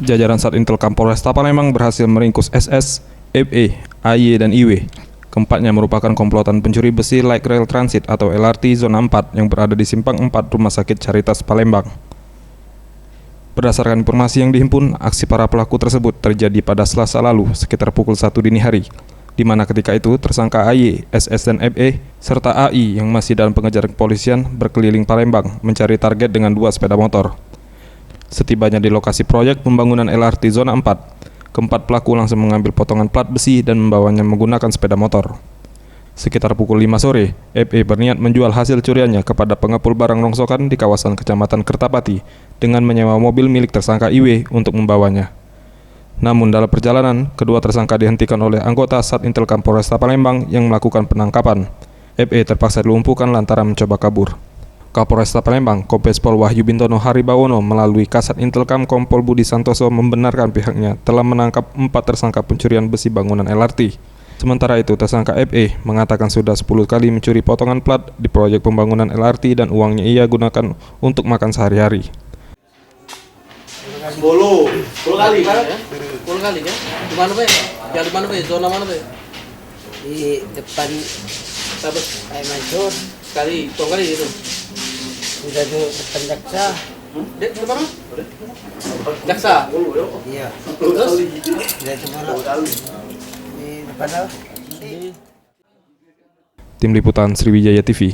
Jajaran Satintel Kapolresta Palembang berhasil meringkus SS, FE, AY, dan IW. Keempatnya merupakan komplotan pencuri besi Light Rail Transit atau LRT Zona 4 yang berada di Simpang 4 Rumah Sakit Caritas Palembang. Berdasarkan informasi yang dihimpun, aksi para pelaku tersebut terjadi pada Selasa lalu sekitar pukul 1 dini hari, di mana ketika itu tersangka AY, SS, dan FE, serta AI yang masih dalam pengejaran kepolisian berkeliling Palembang mencari target dengan 2 sepeda motor. Setibanya di lokasi proyek pembangunan LRT Zona 4, keempat pelaku langsung mengambil potongan plat besi dan membawanya menggunakan sepeda motor. Sekitar pukul 5 sore, FE berniat menjual hasil curiannya kepada pengepul barang rongsokan di kawasan Kecamatan Kertapati dengan menyewa mobil milik tersangka IW untuk membawanya. Namun dalam perjalanan, kedua tersangka dihentikan oleh anggota Satintel Kapolresta Palembang yang melakukan penangkapan. FE terpaksa dilumpuhkan lantaran mencoba kabur. Kapolresta Palembang, Kombes Pol Wahyu Bintono Haribawono melalui Kasat Intelkam Kompol Budi Santoso membenarkan pihaknya telah menangkap 4 tersangka pencurian besi bangunan LRT. Sementara itu, tersangka FE mengatakan sudah 10 kali mencuri potongan plat di proyek pembangunan LRT dan uangnya ia gunakan untuk makan sehari-hari. 10 kali kan? 10 kali kan? Di mana Pak? Yang di mana Pak? Zona mana Pak? Di depan kayak Mansur, Sekali, kali gitu. udah di depan jaksa. Di mana? Jaksa. Iya, Terus? udah di mana? Di depan apa? Tim Liputan Sriwijaya TV.